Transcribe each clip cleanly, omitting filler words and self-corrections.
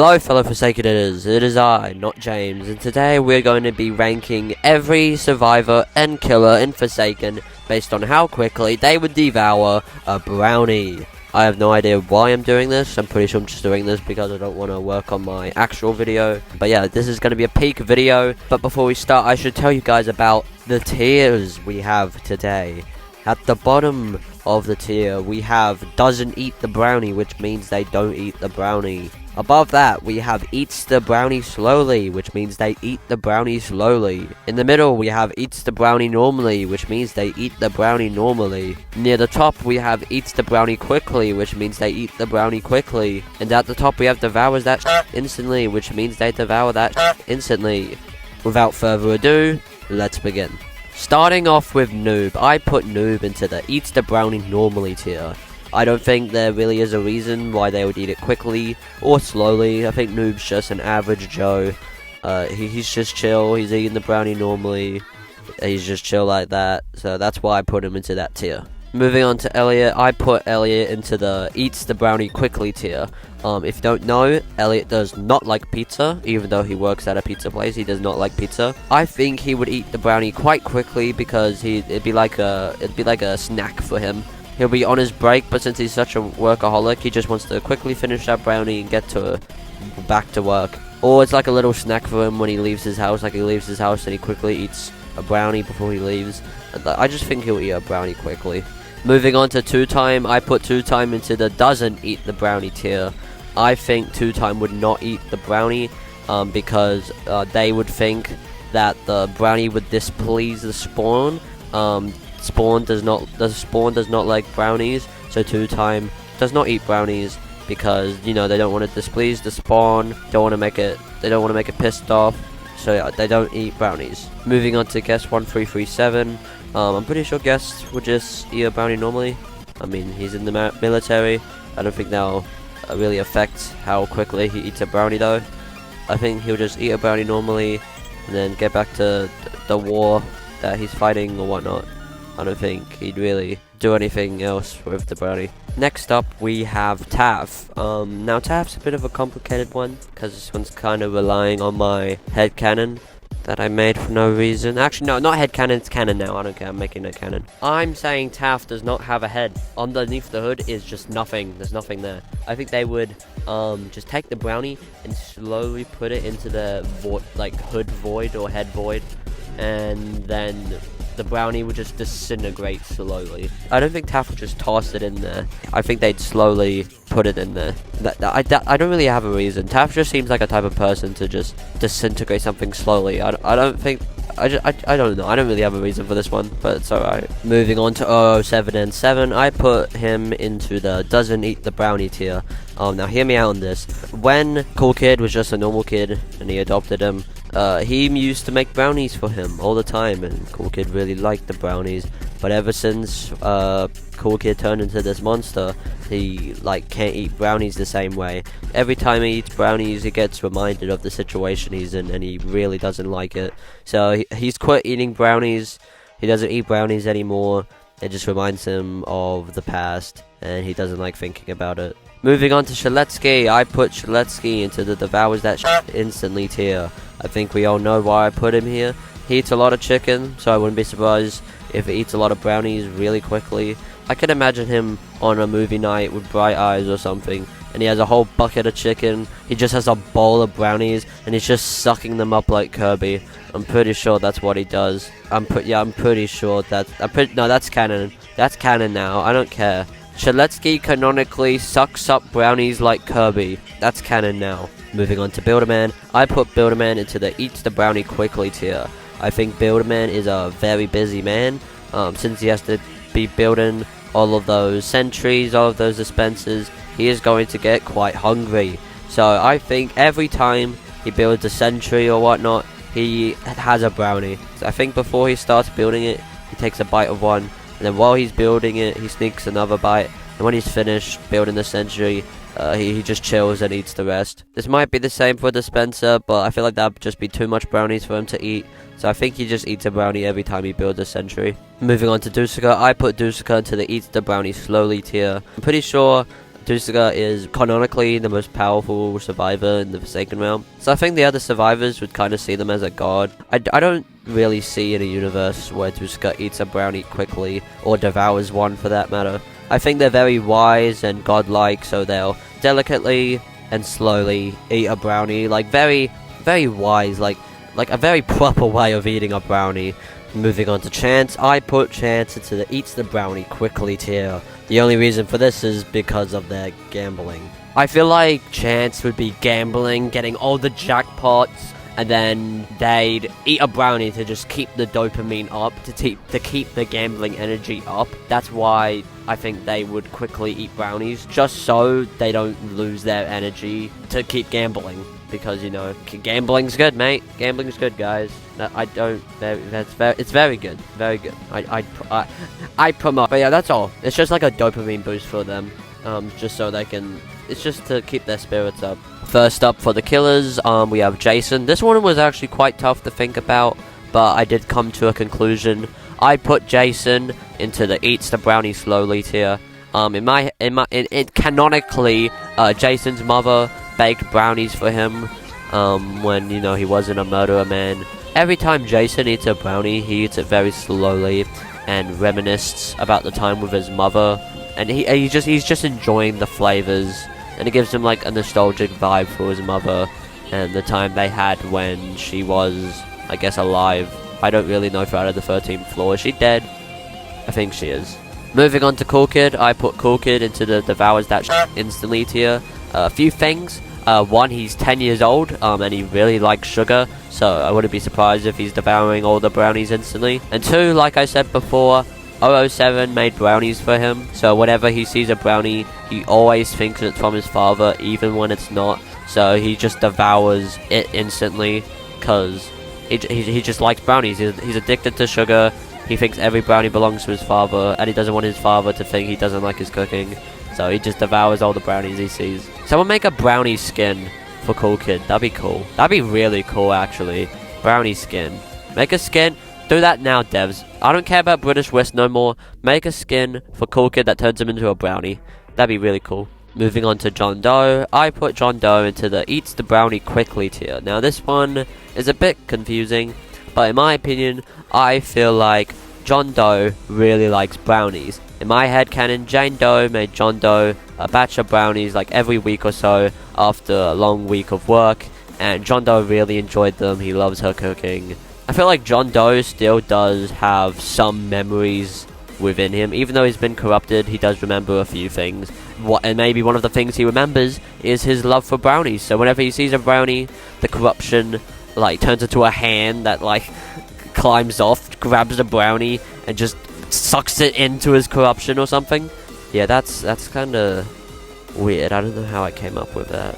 Hello fellow Forsakers, it is I, not James, and today we're going to be ranking every survivor and killer in Forsaken based on how quickly they would devour a brownie. I have no idea why I'm doing this. I'm pretty sure I'm just doing this because I don't want to work on my actual video. But yeah, this is going to be a peak video. But before we start, I should tell you guys about the tiers we have today. At the bottom of the tier, we have doesn't eat the brownie, which means they don't eat the brownie. Above that, we have eats the brownie slowly, which means they eat the brownie slowly. In the middle, we have eats the brownie normally, which means they eat the brownie normally. Near the top, we have eats the brownie quickly, which means they eat the brownie quickly. And at the top, we have devours that instantly, which means they devour that instantly. Without further ado, let's begin. Starting off with noob, I put noob into the eats the brownie normally tier. I don't think there really is a reason why they would eat it quickly or slowly. I think noob's just an average Joe. He's just chill, he's eating the brownie normally, he's just chill like that, so that's why I put him into that tier. Moving on to Elliot, I put Elliot into the eats the brownie quickly tier. If you don't know, Elliot does not like pizza, even though he works at a pizza place, he does not like pizza. I think he would eat the brownie quite quickly because it'd be like a snack for him. He'll be on his break, but since he's such a workaholic, he just wants to quickly finish that brownie and get back to work. Or it's like a little snack for him when he leaves his house, like he leaves his house and he quickly eats a brownie before he leaves. I just think he'll eat a brownie quickly. Moving on to 2-time, I put 2-time into the doesn't eat the brownie tier. I think 2-time would not eat the brownie because they would think that the brownie would displease the spawn. Spawn does not like brownies, so 2-time does not eat brownies because, you know, they don't want to displease the spawn, they don't want to make it pissed off, so yeah, they don't eat brownies.Moving on to guest 1337, I'm pretty sure guest would just eat a brownie normally. I mean, he's in the military. I don't think that'll really affect how quickly he eats a brownie though. I think he'll just eat a brownie normally and then get back to the war that he's fighting or whatnot. I don't think he'd really do anything else with the brownie. Next up, we have Taff. Now Taff's a bit of a complicated one because this one's kind of relying on my headcanon that I made for no reason. Actually, no, not headcanon, it's canon now. I don't care, I'm making it canon. I'm saying Taff does not have a head. Underneath the hood is just nothing. There's nothing there. I think they would just take the brownie and slowly put it into the hood void or head void, and then the brownie would just disintegrate slowly. I don't think Taff would just toss it in there. I think they'd slowly put it in there. I don't really have a reason. Taff just seems like a type of person to just disintegrate something slowly. I don't know. I don't really have a reason for this one, but it's alright. Moving on to 007 and 7, I put him into the doesn't eat the brownie tier. Now hear me out on this. When Cool Kid was just a normal kid and he adopted him, he used to make brownies for him all the time, and Cool Kid really liked the brownies. But ever since Cool Kid turned into this monster, he can't eat brownies the same way. Every time he eats brownies, he gets reminded of the situation he's in, and he really doesn't like it. So he's quit eating brownies. He doesn't eat brownies anymore. It just reminds him of the past, and he doesn't like thinking about it. Moving on to Shaletsky, I put Shaletsky into the devours that instantly tier. I think we all know why I put him here. He eats a lot of chicken, so I wouldn't be surprised if he eats a lot of brownies really quickly. I could imagine him on a movie night with bright eyes or something, and he has a whole bucket of chicken. He just has a bowl of brownies, and he's just sucking them up like Kirby. I'm pretty sure that's what he does. I'm pretty sure no, that's canon. That's canon now. I don't care. Shaletsky canonically sucks up brownies like Kirby. That's canon now. Moving on to Builderman, I put Builderman into the eats the brownie quickly tier. I think Builderman is a very busy man, since he has to be building all of those sentries, all of those dispensers. He is going to get quite hungry. So I think every time he builds a sentry or whatnot, he has a brownie. So I think before he starts building it, he takes a bite of one, and then while he's building it, he sneaks another bite, and when he's finished building the sentry, he just chills and eats the rest. This might be the same for Dispenser, but I feel like that would just be too much brownies for him to eat, so I think he just eats a brownie every time he builds a sentry. Moving on to Dusika, I put Dusika into the eats the brownie slowly tier. I'm pretty sure Tuska is canonically the most powerful survivor in the Forsaken realm. So I think the other survivors would kind of see them as a god. I don't really see in a universe where Tuska eats a brownie quickly, or devours one for that matter. I think they're very wise and godlike, so they'll delicately and slowly eat a brownie, like very, very wise, like a very proper way of eating a brownie. Moving on to Chance, I put Chance into the eats the brownie quickly tier. The only reason for this is because of their gambling. I feel like Chance would be gambling, getting all the jackpots, and then they'd eat a brownie to just keep the dopamine up, to keep the gambling energy up. That's why I think they would quickly eat brownies, just so they don't lose their energy to keep gambling. Because, you know, gambling's good, mate. Gambling's good, guys. It's very good. Very good. I promote. But yeah, that's all. It's just like a dopamine boost for them. Just so they can... It's just to keep their spirits up. First up for the killers, we have Jason. This one was actually quite tough to think about, but I did come to a conclusion. I put Jason into the eats the brownie slowly tier. Canonically, Jason's mother baked brownies for him when, you know, he wasn't a murderer man. Every time Jason eats a brownie, he eats it very slowly and reminisces about the time with his mother, and he's just enjoying the flavors, and it gives him like a nostalgic vibe for his mother and the time they had when she was, I guess, alive. I don't really know Friday the 13th floor. Is she dead? I think she is. Moving on to Cool Kid, I put Cool Kid into the devours that instantly tier. A few things. One, he's 10 years old, and he really likes sugar, so I wouldn't be surprised if he's devouring all the brownies instantly. And two, like I said before, 007 made brownies for him, so whenever he sees a brownie, he always thinks it's from his father, even when it's not. So he just devours it instantly, because he just likes brownies. He's addicted to sugar. He thinks every brownie belongs to his father, and he doesn't want his father to think he doesn't like his cooking. So he just devours all the brownies he sees. Someone make a brownie skin for Cool Kid. That'd be cool. That'd be really cool, actually. Brownie skin. Make a skin. Do that now, devs. I don't care about British West no more. Make a skin for Cool Kid that turns him into a brownie. That'd be really cool. Moving on to John Doe. I put John Doe into the eats the brownie quickly tier. Now this one is a bit confusing, but in my opinion, I feel like John Doe really likes brownies. In my headcanon, Jane Doe made John Doe a batch of brownies like every week or so after a long week of work, and John Doe really enjoyed them. He loves her cooking. I feel like John Doe still does have some memories within him. Even though he's been corrupted, he does remember a few things. And maybe one of the things he remembers is his love for brownies. So whenever he sees a brownie, the corruption like turns into a hand that like climbs off, grabs the brownie, and just sucks it into his corruption or something. Yeah, that's kind of weird. I don't know how I came up with that.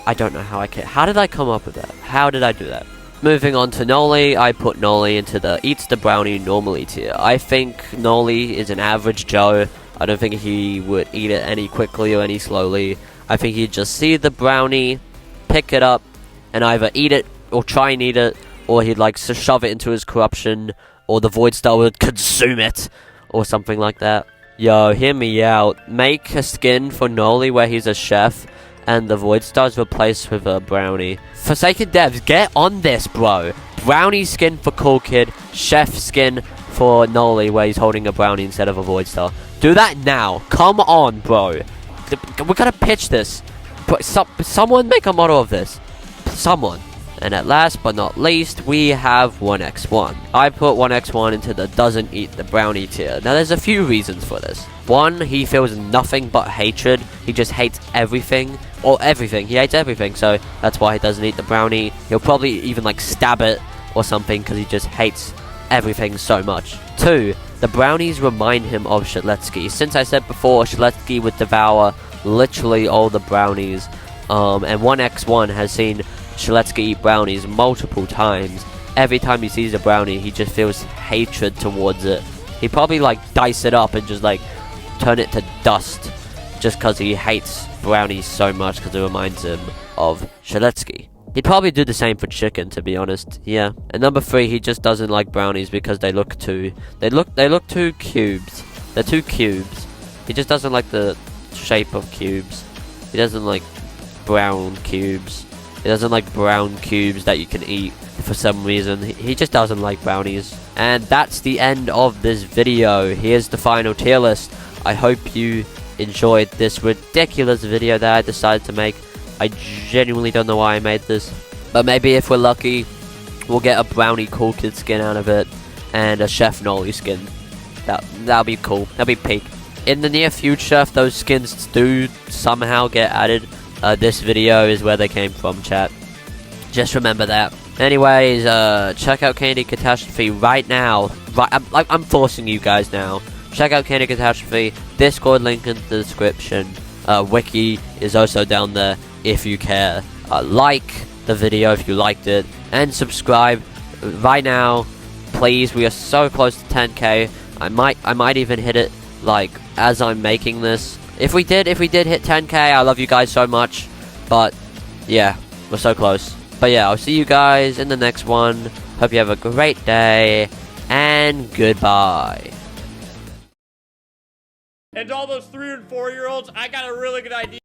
I don't know how how did I come up with that? How did I do that? Moving on to Noli, I put Noli into the eats the brownie normally tier. I think Noli is an average Joe. I don't think he would eat it any quickly or any slowly. I think he'd just see the brownie, pick it up, and either eat it or try and eat it, or he'd like shove it into his corruption, or the Void Star would consume it, or something like that. Yo, hear me out. Make a skin for Noli where he's a chef, and the Void Star's replaced with a brownie. Forsaken devs, get on this, bro. Brownie skin for Cool Kid, chef skin for Noli where he's holding a brownie instead of a Void Star. Do that now. Come on, bro. We're gonna pitch this. Someone make a model of this. Someone. And at last but not least, we have 1x1. I put 1x1 into the doesn't eat the brownie tier. Now there's a few reasons for this. One, he feels nothing but hatred. He just hates everything. Or everything. He hates everything, so that's why he doesn't eat the brownie. He'll probably even like stab it or something because he just hates everything so much. Two, the brownies remind him of Shaletsky. Since I said before, Shaletsky would devour literally all the brownies. And 1x1 has seen Shaletsky eat brownies multiple times. Every time he sees a brownie, he just feels hatred towards it. He'd probably like dice it up and just like turn it to dust just because he hates brownies so much because it reminds him of Shaletsky. He'd probably do the same for chicken, to be honest. Yeah. And number 3, he just doesn't like brownies because they look too cubes. They're too cubes. He just doesn't like the shape of cubes. He doesn't like brown cubes. He doesn't like brown cubes that you can eat for some reason. He just doesn't like brownies. And that's the end of this video. Here's the final tier list. I hope you enjoyed this ridiculous video that I decided to make. I genuinely don't know why I made this, but maybe if we're lucky, we'll get a Brownie Cool Kid skin out of it, and a Chef Nolly skin. That'll be cool. That'll be peak. In the near future, if those skins do somehow get added, this video is where they came from, chat. Just remember that. Anyways, check out Candy Catastrophe right now. I'm forcing you guys now. Check out Candy Catastrophe. Discord link in the description. Wiki is also down there if you care. Like the video if you liked it, and subscribe right now, please. We are so close to 10k. I might even hit it like as I'm making this. If we did hit 10k, I love you guys so much. But yeah, we're so close. But yeah, I'll see you guys in the next one. Hope you have a great day, and goodbye. And to all those 3 and 4-year-olds, I got a really good idea.